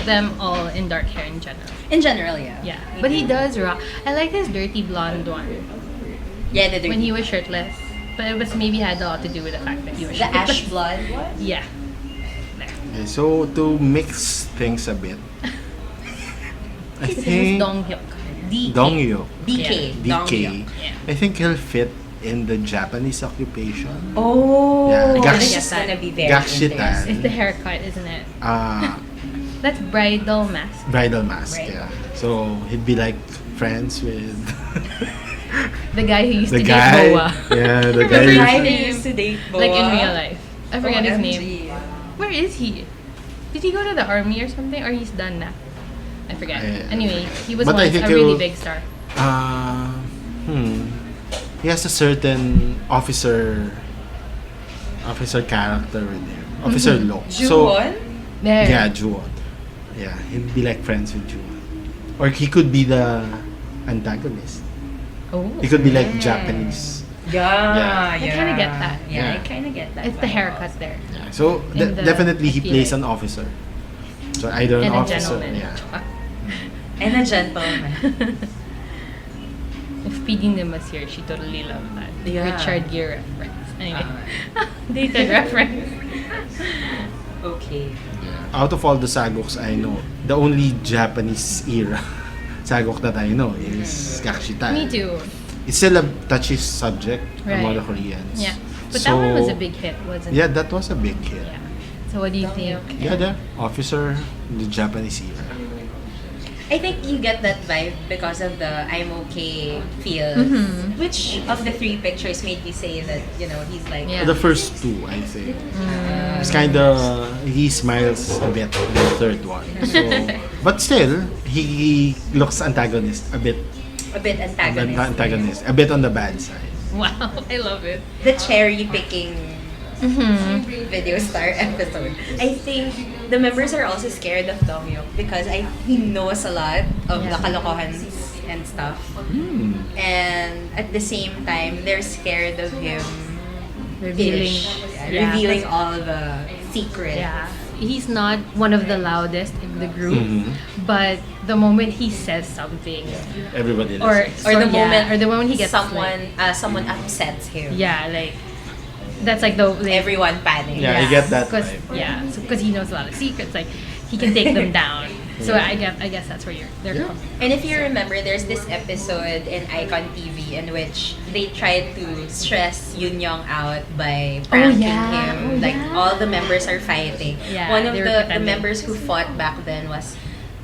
them all in dark hair in general. In general, yeah. Yeah. But he does rock. I like his dirty blonde one. Yeah, the dirty. When he was shirtless. But it was maybe had a lot to do with the fact that he was the shirtless. ash blood one. Yeah. There. Okay, so to mix things a bit, I This is think Dongyuk. DK. Dongyuk, DK. DK, Dongyuk. Yeah. I think he'll fit in the Japanese occupation. Oh, Yeah, that's Gash- just gonna be very Gakshitan. interesting. It's the haircut, isn't it? Uh, That's bridal mask. bridal mask, Right. yeah. So he'd be like friends with The guy who used the to guy. date Boa. Yeah, the Remember guy. his Guy who name? used to date Like in Boa. real life. I forget his OMG. name. Where is he? Did he go to the army or something? Or he's done now? I forget. Anyway, he was But I once think a really he'll- big star. He has a certain officer character with him. Officer look. So Juwon? There. yeah, Juwon. Yeah, he'd be like friends with Juwon. Or he could be the antagonist. Oh. He could be like Japanese. Yeah, I kinda get that. Yeah, Yeah. I kind of get that. It's the vibe haircut also. there. Yeah. So In the- definitely he I feel plays like- an officer. So either an And a officer, gentleman. yeah. And a gentleman. If PD Nim was here, she totally loved that. Yeah. Richard Gere reference. Anyway. Dated reference. Okay. Out of all the sagoks I know, the only Japanese era sagok that I know is Gakshitan. Me too. It's still a touchy subject among Right. the Koreans. Yeah. But So, that one was a big hit, wasn't Yeah, it? that was a big hit. Yeah. So what do you think? Yeah, the officer in the Japanese era. I think you get that vibe because of the I'm okay feels. Mhm. Which of the 3 pictures made you say that, he's like... Yeah. The first 2, I think. It's kind of, he smiles a bit in the third one. So, but still, he looks antagonist, a bit A bit antagonist. antagonist, a bit on the bad side. Wow, I love it. The cherry picking Mm-hmm. video star episode. I think the members are also scared of Dongyuk because he knows a lot of Yeah. the kalokohans and stuff. And at the same time, they're scared of him Revealing. revealing all the secrets. Yeah. He's not one of the loudest in the group, Mhm. but the moment he says something, Everybody or listens. Or the moment he gets someone upsets him. yeah, like that's like the Everyone panics. Yeah, I get that Cause, vibe. yeah, because he knows a lot of secrets. Like he can take them down. So I guess that's where they're Yeah. coming. And if you remember, there's this episode in Icon TV in which they tried to stress Yoon Young out by pranking yeah. him. Oh, Like yeah. all the members are fighting. Yeah, One of they were the pretending. members who fought back then was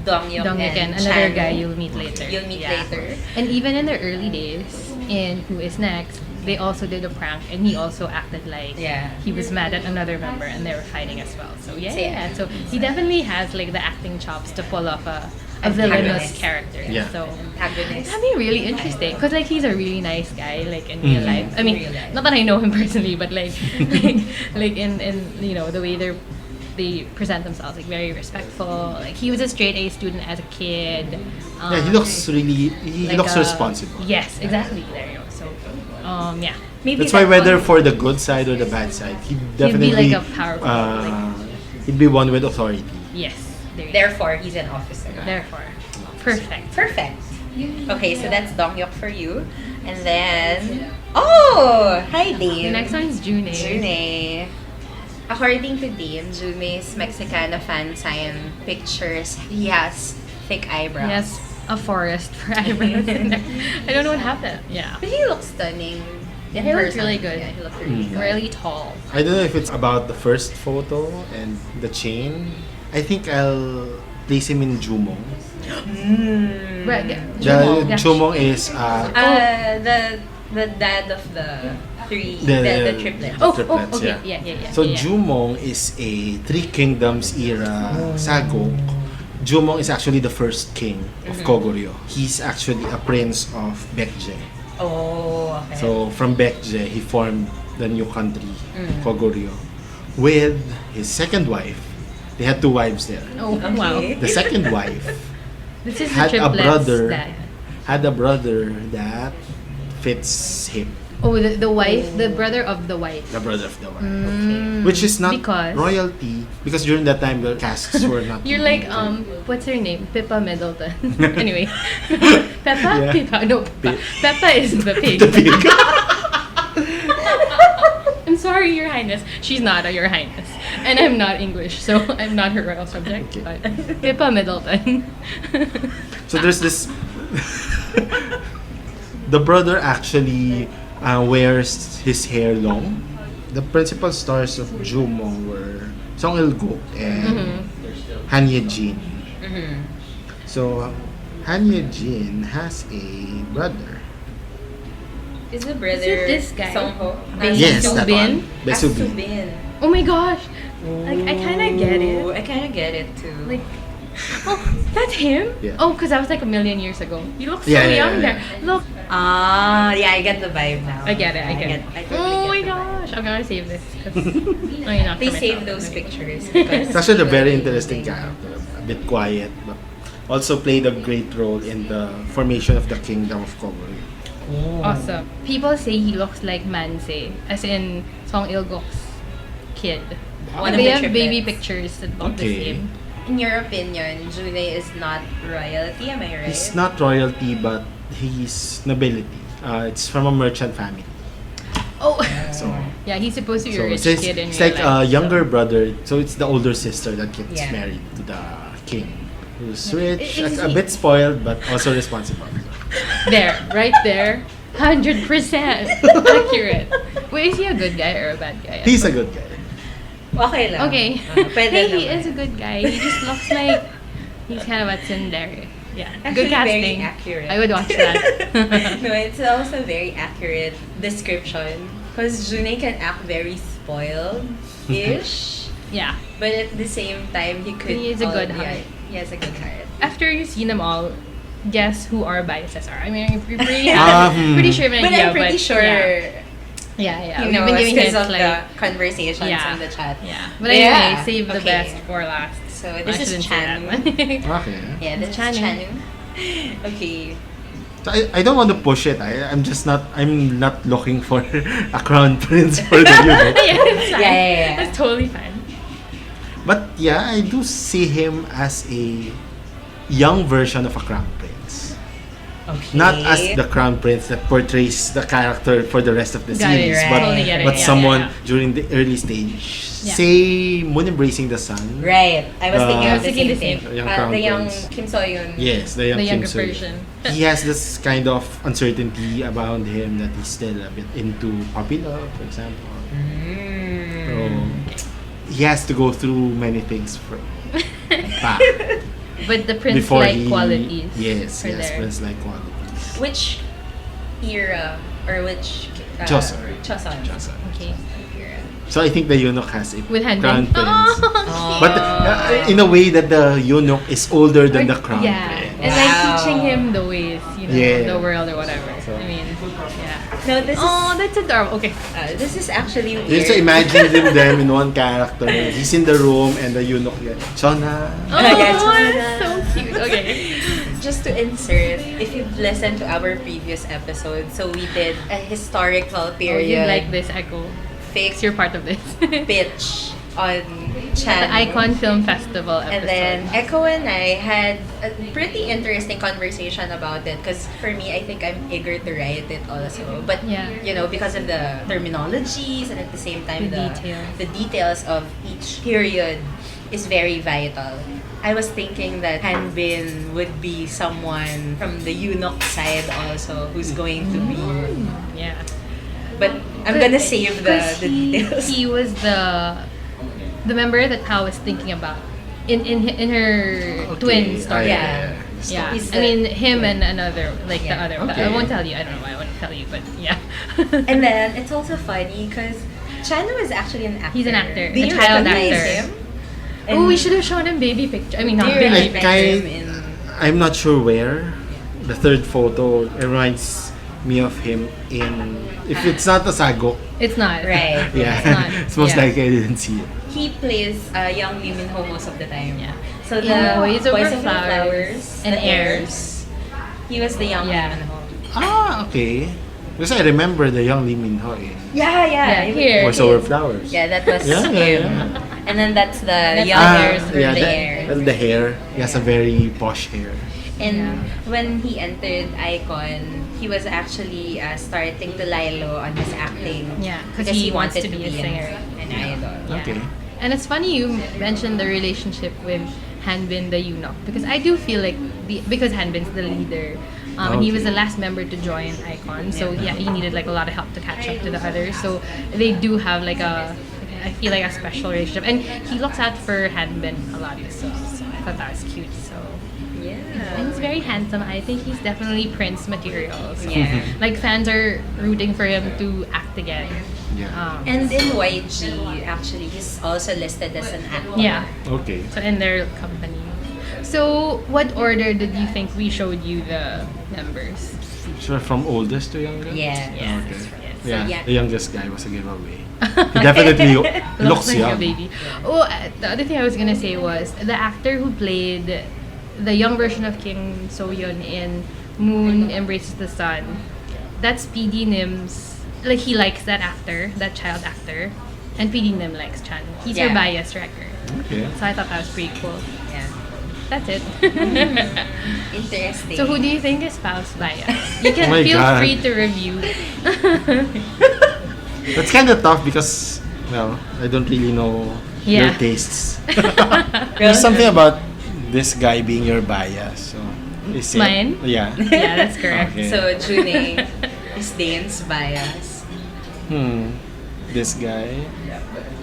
Dongyuk Dong and Yuken, another Chan. guy you'll meet later. You'll meet Yeah. later. And even in the early days, in Who Is Next, they also did a prank, and he also acted like Yeah. he was mad at another member, and they were fighting as well. So yeah, So, yeah. So he definitely has like the acting chops to pull off a villainous Antagonist. character. Yeah. So Antagonist. that'd be really interesting, because like he's a really nice guy, like in real Mhm. life. I mean, Real life. not that I know him personally, but like like in the way they present themselves, like very respectful. Like he was a straight A student as a kid. Yeah, he looks like looks a- responsible. Yes, exactly. There you go. So, yeah. Maybe That's why that whether one- for the good side or the bad side, he'd definitely like a powerful, he'd be one with authority. Yes. There you Therefore, he's an officer. go. Therefore, perfect. Perfect. Okay, so that's Dongyuk for you. And then... Oh! Hi, Dave. The next one is June. June. According to Dame, June's Mexicana fan sign pictures, he has thick eyebrows. He has a forest for eyebrows in there. I don't know what happened. Yeah. But he looks stunning. In He looks person. really good. Yeah, he looks really good. Really tall. I don't know if it's about the first photo and the chain. I think I'll place him in Jumong. Right. Yeah. The Yeah. Jumong is The dad of the three, The- the triplets. Oh, triplets, okay. yeah. Yeah. So yeah. Jumong is a Three Kingdoms era sagok. Jumong is actually the first king of Koguryo. He's actually a prince of Baekje. Oh, okay. So from Baekje, he formed the new country, Koguryo, with his second wife. They had two wives there. Oh, Okay. wow. The second wife This is had the a triplets brother. that... Had a brother that fits him. Oh, the wife, the brother of the wife. The brother of the wife. Mm, Which is not because royalty, because during that time the castes were not. you're like what's her name? Pippa Middleton. Anyway, Peppa, Yeah. Pippa. No, Pi- Peppa is the pig. The pig. I'm sorry, Your Highness. She's not a Your Highness, and I'm not English, so I'm not her royal subject. Okay. But Pippa Middleton. So there's this. The brother actually wears his hair long. The principal stars of Jumong were Song Il-guk and Han Ye-jin. So Han Ye-jin has a brother. Is the brother Is it this guy? Songho? Yes, that Subin? one. Besubin. Subin. Oh my gosh! Like I kind of get it. I kind of get it too. Like, oh, that's him? Yeah. Oh, because that was like a million years ago. You look so Yeah, yeah, young yeah, there. Look. yeah, I get the vibe now. I get it. I totally oh my get the vibe. gosh. I'm gonna save this. 'Cause- no, you're not. They for save myself. those Okay. pictures. It's actually a very interesting character. A bit quiet, but also played a great role in the formation of the kingdom of Koguryo. Awesome. People say he looks like Manse, as in Song Il-guk's kid. One of They the have baby triplets. pictures that look the Okay. same. In your opinion, June is not royalty, am I right? He's not royalty, but he's nobility. It's from a merchant family. Oh, So, yeah, he's supposed to be so a rich it's, kid in it's real like life. a younger brother. So it's the older sister that gets Yeah. married to the king, who's rich, Is a he- bit spoiled, but also responsible. There, right there. 100% accurate. Wait, is he a good guy or a bad guy? He's a good guy. Okay lang. Okay. Pwede Hey, he naman. is a good guy. He just looks like he's kind of what's in there. Yeah. Actually, Good casting. very accurate. I would watch that. No, it's also very accurate description. Because June can act very spoiled-ish. Yeah. But at the same time, he could... He is a good yeah, heart. He has a good heart. After you've seen them all, guess who our biases are. I mean, you're pretty, pretty sure of an But idea, I'm pretty sure... Yeah. You We've know, been giving because hints of like... the conversations Yeah. in the chat. Yeah. But anyway, Yeah, save the okay. best for last. So I this is shouldn't say that Chanu. one. Okay. Yeah, this It's is Chanu. Chanu. Okay. So I don't want to push it. I'm not looking for a crown prince for the yeah, eunuch. it's fine. Yeah. That's totally fine. But yeah, I do see him as a young version of a crown prince. Okay. Not as the crown prince that portrays the character for the rest of the Got it, series, right. but, Totally get it, but yeah, someone yeah. during the early stage. Yeah. Say Moon Embracing the Sun. Right. I was thinking I of was the thinking same the thing. same. Young Crown The young Prince. Kim So-yoon. Yes, the young The Kim younger Soo-yoon. version. He has this kind of uncertainty about him that he's still a bit into puppy love, for example. So, he has to go through many things back But the before prince-like he qualities yes, are yes, there. prince-like qualities. Which era or which Joseon. Joseon. Joseon. Okay. Era. So I think the eunuch has a With hand crown prince. Oh, But in a way that the eunuch is older than the crown yeah. prince. And Wow. like teaching him the ways, Yeah. of the world or whatever. So- I mean, yeah. No, this Oh, is that's adorable. Okay. this is actually weird. Just to imagine them in one character. He's in the room and the eunuch Chona. Oh, Yeah, it's so cute. Okay. Just to insert, if you've listened to our previous episode, so we did a historical Oh, period you like this, Echo. fake You're part of this. pitch on The Chan. Icon Film Festival episode. And then Echo and I had a pretty interesting conversation about it because for me, I think I'm eager to write it also. But Yeah. you know, because of the terminologies and at the same time The details. the details of each period is very vital. I was thinking that Hanbin would be someone from the eunuch side also who's going to be Yeah. but I'm gonna save the 'Cause details. He was the member that Pao was thinking about in her twin story. Yeah. Yeah, He's I the- mean him and another the Yeah. other. Okay. I won't tell you. I don't know why I won't tell you, but yeah. And then it's also funny because Chano is actually an actor. He's an actor, Do a you child recognize actor. him? Oh, we should have shown him baby picture. I mean, Do not you baby recognize picture. him in? I'm not sure where. The third photo reminds me of him in. If it's not a sagok, It's not. Right. yeah, It's not. it's most Yeah. likely I didn't see it. He plays young Lee Min Ho most of the time. Yeah. So the In Boys Over Over Flowers and the Heirs. He was the young Yeah. Lee Min Ho. Ah, okay. Because I remember the young Lee Min Ho in Yeah, Yeah, he was- here. Voice Over Flowers. Yeah, that was Yeah, him. yeah. And then that's the That's young the Heirs Heirs from yeah, the that- Heirs. well, the hair. He has a very posh hair. And Yeah. when he entered Icon, he was actually starting to lie low on his acting. Yeah, because he he wants wanted to be a singer. an idol. Yeah. Okay. And it's funny you mentioned the relationship with Hanbin the eunuch because I do feel like because Hanbin's the leader, and he was the Okay. last member to join Icon, so yeah, he needed like a lot of help to catch up to the others. So they do have like I feel like a special relationship, and he looks out for Hanbin a lot as well. So I thought that was cute. So. Yeah. And he's very handsome. I think he's definitely Prince material. So, Yeah. like fans are rooting for him to act again. Yeah. And in YG, actually, he's also listed as an actor. Yeah. Okay. So in their company. So what order did you think we showed you the members? So from oldest to youngest? Yeah. Yeah. Okay. Yes. Yeah, yeah. the youngest guy was a giveaway. He definitely looks like young. a baby. Oh, the other thing I was gonna say was the actor who played the young version of King So-yeon in Moon Embraces the Sun. That's PD Nim's. Like he likes that actor, that child actor, and PD Nim likes Chan. He's her Yeah. bias record. Okay. So I thought that was pretty cool. Yeah. That's it. Interesting. So who do you think is spouse bias? You can Oh my feel God. free to review. That's kind of tough because, well, I don't really know your Yeah. tastes. There's something about this guy being your bias. So, is it? Mine? Yeah. Yeah, that's correct. Okay. So June is Dane's bias. This guy.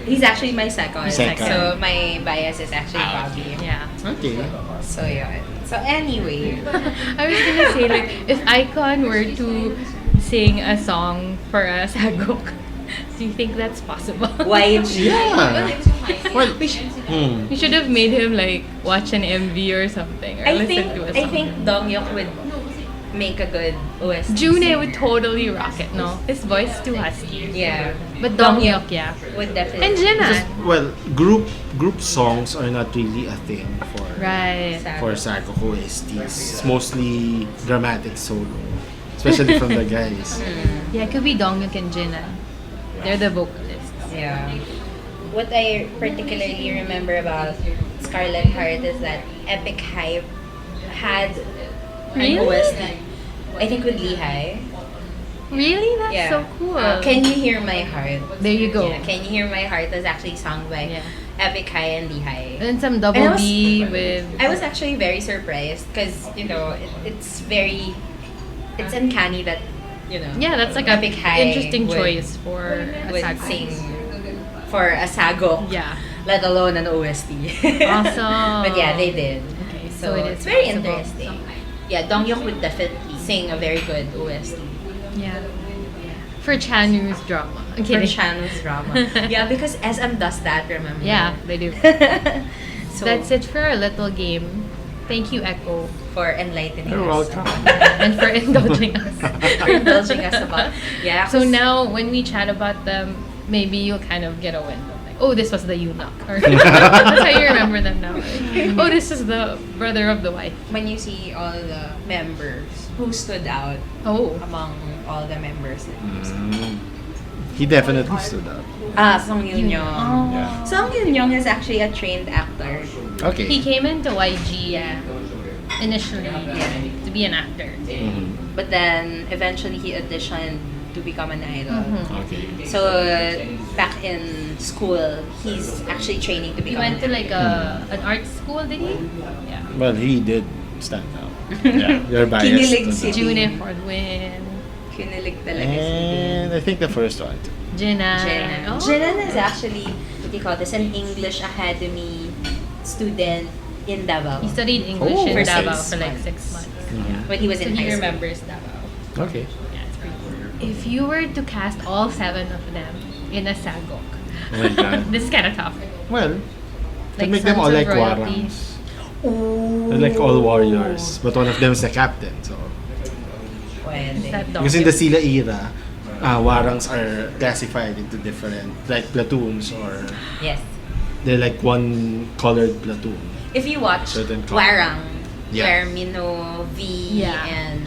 He's actually my second. Second. So my bias is actually Bobby. Yeah. Okay. So yun. So anyway, I was gonna say like if Icon were to sing a song for a sagok, do you think that's possible? YG. Yeah. Well, we should have made him like watch an MV or something or I listen think to a song. I think Dongyuk would make a good OST. June would totally rock it, no? His voice is too husky. Yeah. But Dongyuk, yeah. Would definitely. And Jin, just, well, group songs are not really a thing for Right. for Sagok OSTs. It's mostly dramatic solo, especially from the guys. Yeah, it could be Dongyuk and Jin. They're the vocalists. Yeah. What I particularly remember about Scarlet Heart is that Epic Hype had Really? an OST. I think with Lehigh. Really? That's Yeah. so cool. Can You Hear My Heart? There you go. Yeah, Can You Hear My Heart was actually sung by Yeah. Epic High and Lehigh. And some And double I was- B with. I was actually very surprised because, it's very, it's uncanny that, Yeah, that's like Epic a High interesting would- choice for a would sagok. sing for a sagok, Yeah. let alone an OST. Awesome. But yeah, they did. Okay, So, it is it's very possible. interesting. Yeah, Dongyuk would definitely sing a very good OST. Yeah. For Chanu's drama. I'm For kidding. Chanu's drama. Yeah, because SM does that, remember? Yeah, they do. So That's it for our little game. Thank you, Echo, for enlightening You're us. welcome. and for indulging us. For indulging us about. Yeah. So 'cause- now, when we chat about them, maybe you'll kind of get a win. Like, oh, this was the eunuch. Or that's how you remember them now. Like, oh, this is the brother of the wife. when you see all the members who stood out Oh. among all the members. He definitely stood out. Song Yun Young. Oh. Yeah. Song Yun Young is actually a trained actor. Okay. He came into YG Yeah. initially to be an actor. But then eventually he auditioned to become an idol. Mhm. Okay. So back in school, he's actually training to He become went to like an art school, did he? Yeah. Well, he did stand out. Yeah, you're biased. Kinilig si June for the win. Kinilig talaga si Din. And I think the first one too. Jinan. Jinan. Oh. Jinan is actually, what do you call this, an English Academy student in Davao. He studied English Oh. in For Davao 6 for like months. 6 months. Mhm. When he was So in he high school. remembers Davao. Okay. Yeah, it's pretty cool. If you were to cast all 7 of them in a sagok, Oh my God. this is kind of tough. Well, to Like make them all sons of like royalty. warangs. Ooh. They're like all warriors, but one of them is the captain. So Pwede. That dog. because in the Silla era, warangs are classified into different like platoons, or Yes. they're like one colored platoon. If you watch Certain color. Warang, Yeah. where Mino, V, Yeah. and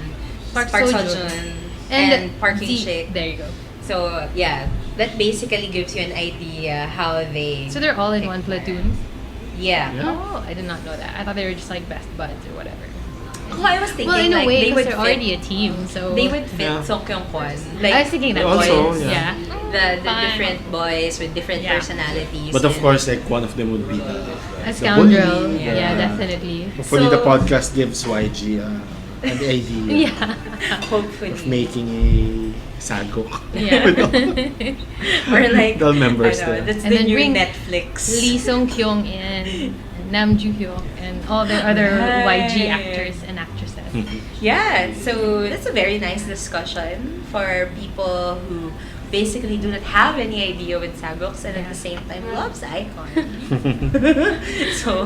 Park Park Seo-joon. Seo-joon and Parking Z- Chick. There you go. So, yeah, that basically gives you an idea how they... So they're all in pick one them. platoon? Yeah. Yeah. Oh, I did not know that. I thought they were just like best buds or whatever. Oh, I was thinking Well, in like a way, they would because they're fit, already a team, so... they would fit Yeah. SungkyunKON. Like, I was thinking that Also, boys, yeah. the Fine. different boys with different Yeah. personalities. But of and- course, like one of them would be A the scoundrel. bully, Yeah, definitely. Hopefully, the So- podcast gives YG an idea Yeah. hopefully. of making a sagok. Yeah. With all- Or like, the members I know, there. that's And the then new bring Netflix. Lee Sung-kyung and Nam Joo-hyuk and all the other Right. YG actors and actresses. Yeah, so that's a very nice discussion for people who basically do not have any idea with Sagoks and at the same time loves Icon. So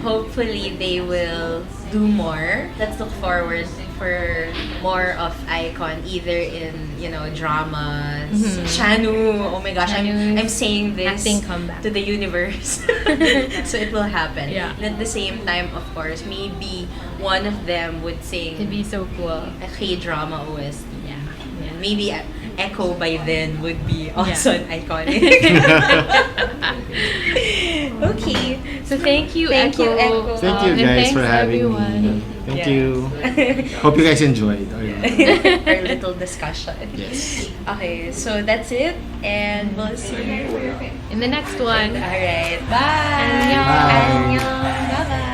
hopefully they will do more. Let's look forward for more of Icon, either in dramas, Mhm. Chanu. Oh my gosh, Chanu's I'm saying this acting comeback. to the universe, so it will happen. Yeah. And at the same time, of course, maybe one of them would sing It'd be so cool. a K-drama OST. Yeah. Yeah. Maybe Echo by then would be also Yeah. iconic. Okay. So thank you, Thank Echo. you, Echo. Thank you And guys thanks for having everyone. me. Thank Yeah. you. Hope you guys enjoyed. Our little discussion. Yes. Okay, so that's it, and we'll see you In the next one. All right, bye. Annyeong. Bye. Annyeong. Bye-bye.